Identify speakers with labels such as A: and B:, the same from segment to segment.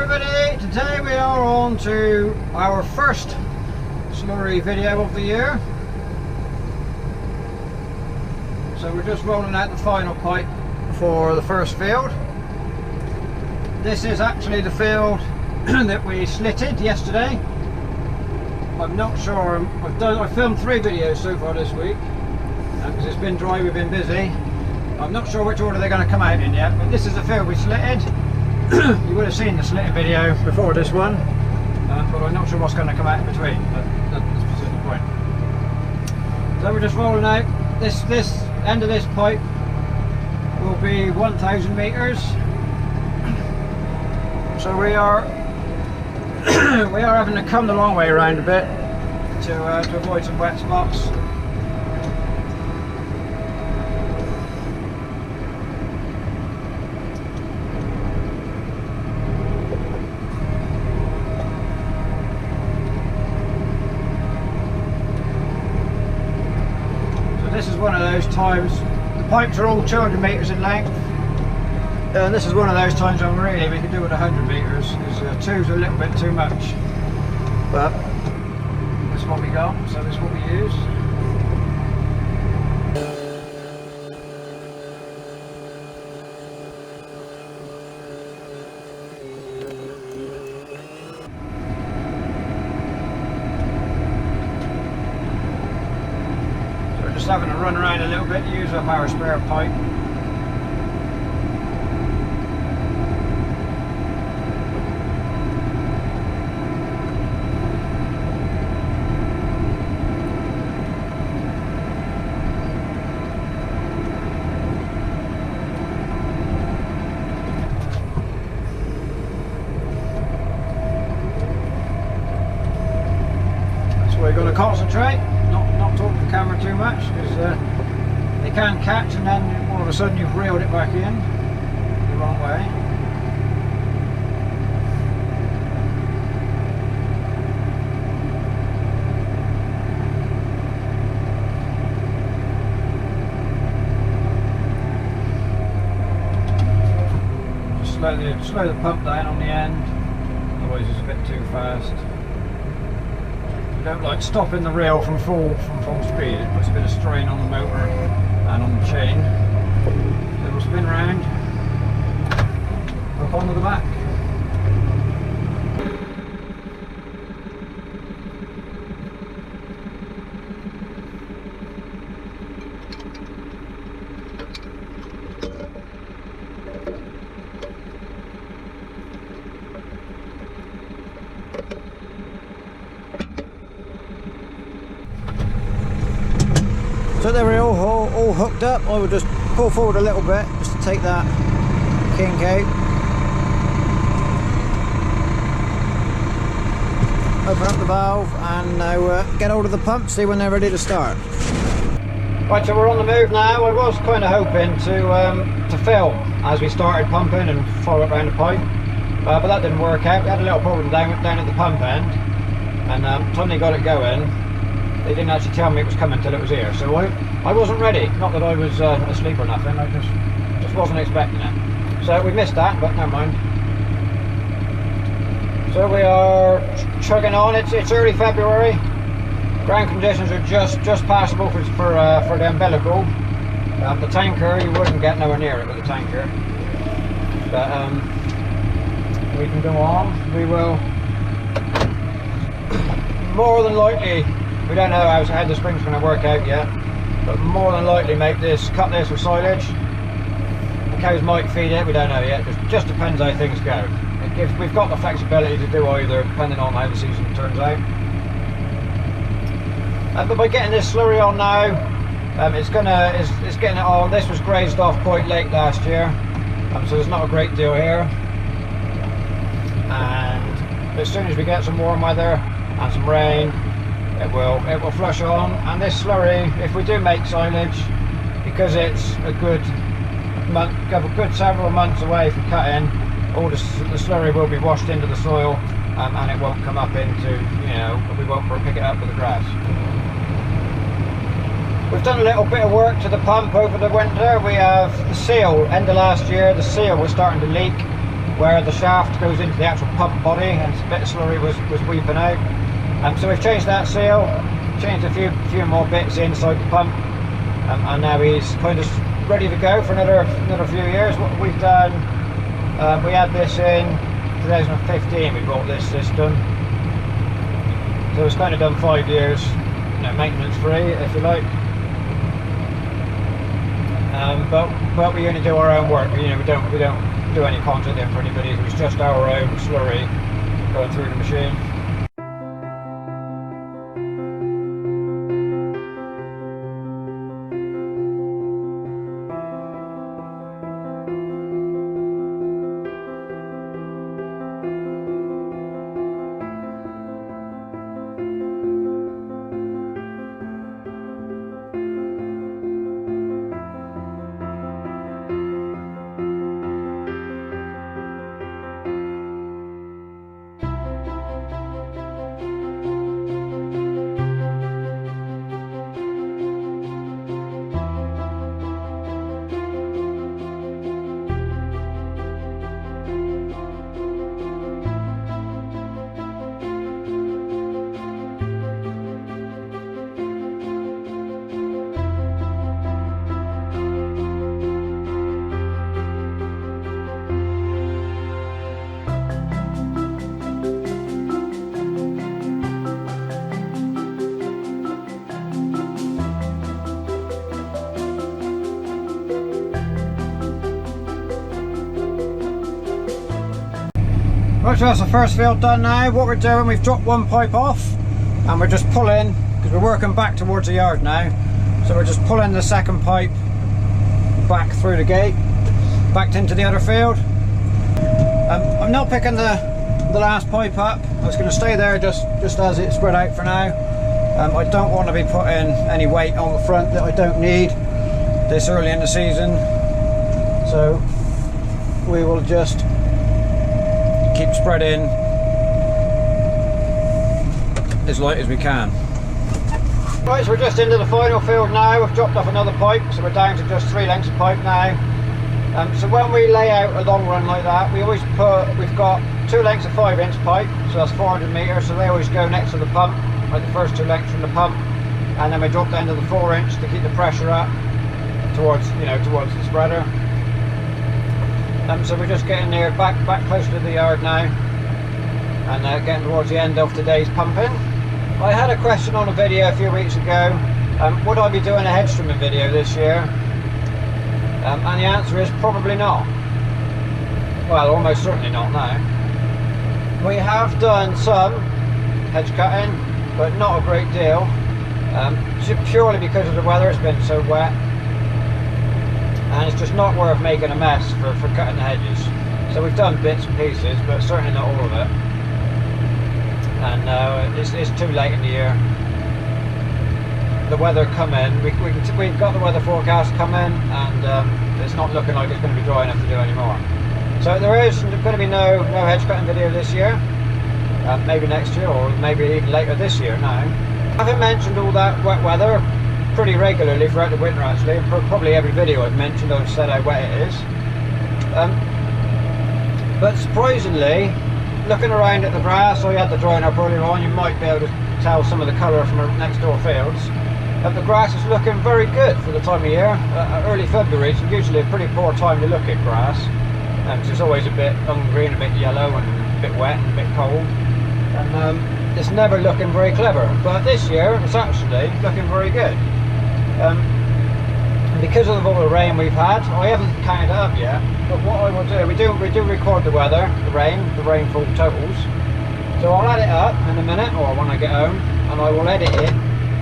A: everybody, today we are on to our first slurry video of the year. So we're just rolling out the final pipe for the first field. This is actually the field that we slitted yesterday. I'm not sure, I've filmed 3 videos so far this week because it's been dry, we've been busy. I'm not sure which order they're going to come out in yet, but this is the field we slitted. You would have seen the slitted video before this one, but I'm not sure what's going to come out in between. That's beside the point. So we're just rolling out. This end of this pipe will be 1,000 meters. So we are having to come the long way around a bit to avoid some wet spots. This is one of those times, the pipes are all 200 metres in length, and this is one of those times when really we could do with 100 metres, because 2's a little bit too much, but this is what we got, so this is what we use. Just having to run around a little bit, use up our spare pipe. That's where you've got to concentrate. Not talk to the camera too much, because they can catch and then all of a sudden you've reeled it back in the wrong way. Just slow the pump down on the end, otherwise it's a bit too fast. You don't like stopping the reel from full speed, it puts a bit of strain on the motor and on the chain. So we'll spin round, hook onto the back. So they were all hooked up. I would just pull forward a little bit just to take that kink out. Open up the valve and now get hold of the pump, see when they're ready to start. Right, so we're on the move now. I was kind of hoping to film as we started pumping and follow it around the pipe, but that didn't work out. We had a little problem down at the pump end, and time they got it going, they didn't actually tell me it was coming until it was here, so I wasn't ready. Not that I was asleep or nothing, I just wasn't expecting it. So we missed that, but never mind. So we are chugging on. It's early February. Ground conditions are just passable for the umbilical. The tanker, you wouldn't get nowhere near it with the tanker. But we can go on. We will more than likely. We don't know how the spring's going to work out yet, but more than likely cut this with silage. The cows might feed it, we don't know yet. It just depends how things go. We've got the flexibility to do either, depending on how the season turns out. But by getting this slurry on now, it's getting it on. This was grazed off quite late last year, so there's not a great deal here. And as soon as we get some warm weather and some rain, it will flush on. And this slurry, if we do make silage, because it's a good several months away from cutting, all the slurry will be washed into the soil, and it won't come up into, we won't pick it up with the grass. We've done a little bit of work to the pump over the winter. We have the seal, end of last year, the seal was starting to leak. where the shaft goes into the actual pump body, and a bit of slurry was weeping out. So we've changed that seal, changed a few more bits inside the pump, and now he's kind of ready to go for another few years. What we've done, we had this in 2015. We bought this system, so it's kind of done 5 years, you know, maintenance free, if you like. But we only do our own work. You know, we don't do any content in for anybody. It's just our own slurry going through the machine. Right, so that's the first field done now. What we're doing, we've dropped one pipe off and we're just pulling, because we're working back towards the yard now, so we're just pulling the second pipe back through the gate, back into the other field. I'm not picking the last pipe up. I was going to stay there just as it's spread out for now. I don't want to be putting any weight on the front that I don't need this early in the season, so we will just keep spreading as light as we can. Right, so we're just into the final field now. We've dropped off another pipe, so we're down to just 3 lengths of pipe now. So when we lay out a long run like that, we've got 2 lengths of 5-inch pipe, so that's 400 metres, so they always go next to the pump, like the first 2 lengths from the pump, and then we drop down to the 4-inch to keep the pressure up towards the spreader. So we're just getting near back close to the yard now, and getting towards the end of today's pumping. I had a question on a video a few weeks ago, would I be doing a hedge trimming video this year? And the answer is probably not. Well, almost certainly not now. We have done some hedge cutting, but not a great deal, purely because of the weather. It's been so wet, and it's just not worth making a mess for cutting the hedges. So we've done bits and pieces, but certainly not all of it. And it's too late in the year. The weather coming, we've got the weather forecast coming, and it's not looking like it's going to be dry enough to do any more. So there is going to be no hedge cutting video this year. Maybe next year, or maybe even later this year now. I haven't mentioned all that wet weather pretty regularly throughout the winter, actually. Probably every video I've mentioned, I've said how wet it is. But surprisingly, looking around at the grass, I had the drying up earlier on, you might be able to tell some of the colour from our next door fields. The grass is looking very good for the time of year. Early February is usually a pretty poor time to look at grass, because it's always a bit ungreen, a bit yellow, and a bit wet and a bit cold. And it's never looking very clever. But this year, it's actually looking very good. Because of all the rain we've had, I haven't counted it up yet, but what I will do, we do record the weather, the rainfall totals, so I'll add it up in a minute, or when I get home, and I will edit it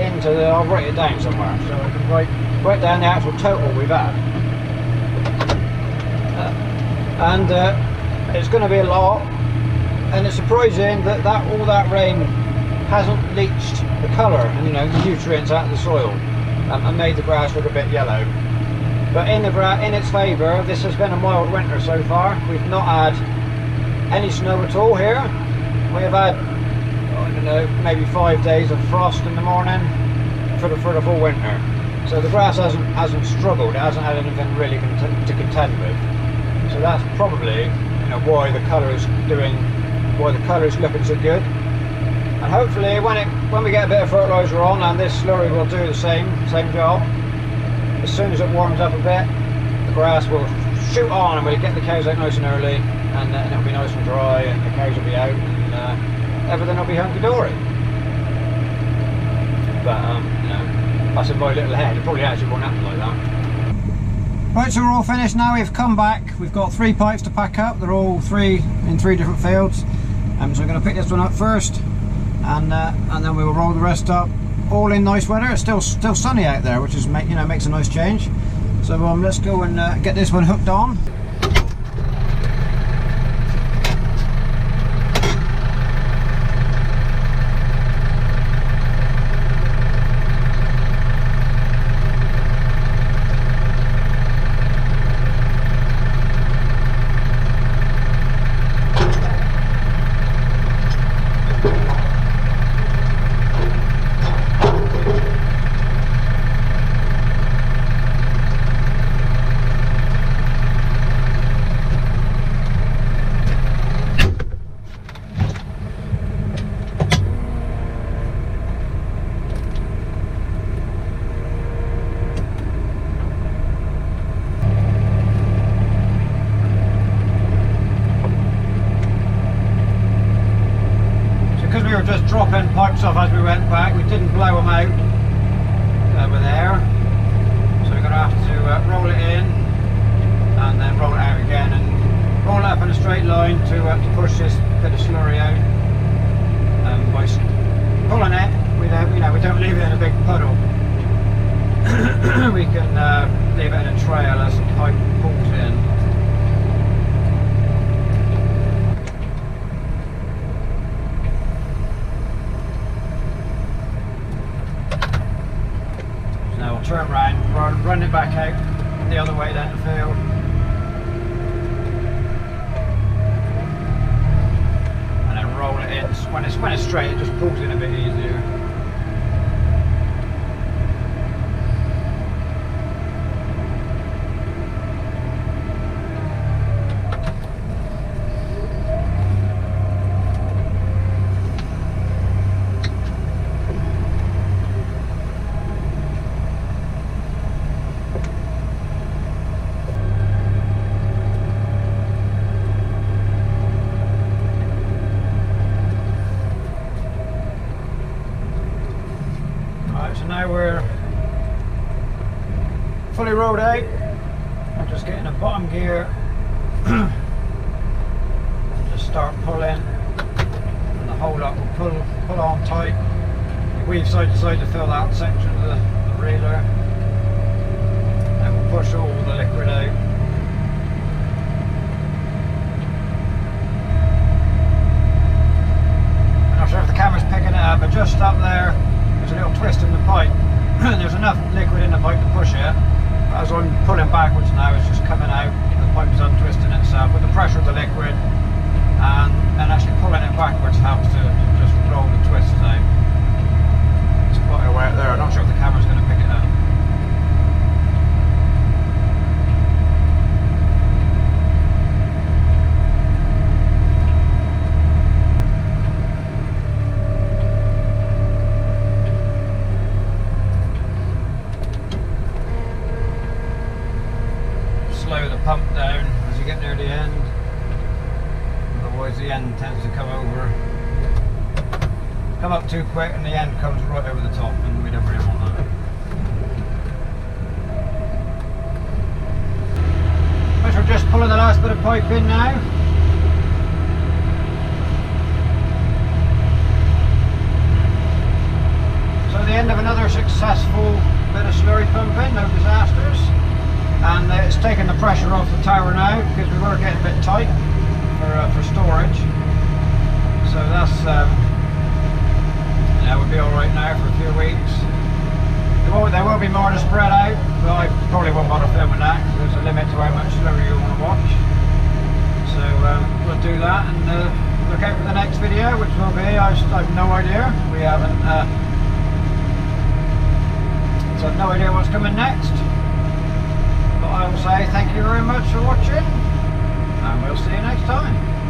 A: into I'll write it down somewhere, so I can write down the actual total we've had. It's going to be a lot, and it's surprising that all that rain hasn't leached the colour and the nutrients out of the soil. And made the grass look a bit yellow. But in its favour, this has been a mild winter so far. We've not had any snow at all here. We have had, I don't know, maybe 5 days of frost in the morning for the full winter. So the grass hasn't struggled. It hasn't had anything really to contend with. So that's probably why the colour is looking so good. And hopefully when we get a bit of fertiliser on, and this slurry will do the same job, as soon as it warms up a bit, the grass will shoot on and we'll get the cows out nice and early, and then it'll be nice and dry and the cows will be out and everything will be hunky-dory. But that's in my little head. It probably actually won't happen like that. Right, so we're all finished now. We've come back. We've got 3 pipes to pack up. They're all in 3 different fields. So I'm going to pick this one up first, and then we will roll the rest up. All in nice weather. It's still sunny out there, which is makes a nice change. So let's go and get this one hooked on. Just dropping pipes off as we went back. We didn't blow them out with air, so we're going to have to roll it in and then roll it out again and roll it up in a straight line to push this bit of slurry out. By pulling it, we don't leave it in a big puddle. We can leave it in a trail as the pipe pulls in. Turn around, run it back out the other way down the field. And then roll it in. When it's straight, it just pulls in a bit easier. So now we're fully rolled out. I'm just getting a bottom gear and just start pulling, and the whole lot will pull on tight. You weave side to side to fill that section of the reeler, and we'll push all the liquid out. I'm not sure if the camera's picking it up, but just up there there's a little twist in the pipe. There's enough liquid in the pipe to push it. As I'm pulling backwards now, it's just coming out. The pipe is untwisting itself with the pressure of the liquid, and actually pulling it backwards helps to just roll the twists out. It's quite a way out there. I'm not sure if the camera's going to pick it up. Slow the pump down as you get near the end, otherwise the end tends to come up too quick and the end comes right over the top, and we don't really want that. But we're just pulling the last bit of pipe in now. So the end of another successful bit of slurry pumping, no disasters. And it's taken the pressure off the tower now, because we were getting a bit tight for storage. So that's would be all right now for a few weeks. There will be more to spread out, but I probably won't bother filming that because there's a limit to how much slurry you want to watch. So we'll do that and look out for the next video, which will be I've no idea. We haven't. So I've no idea what's coming next. I will say thank you very much for watching, and we'll we'll see you next time.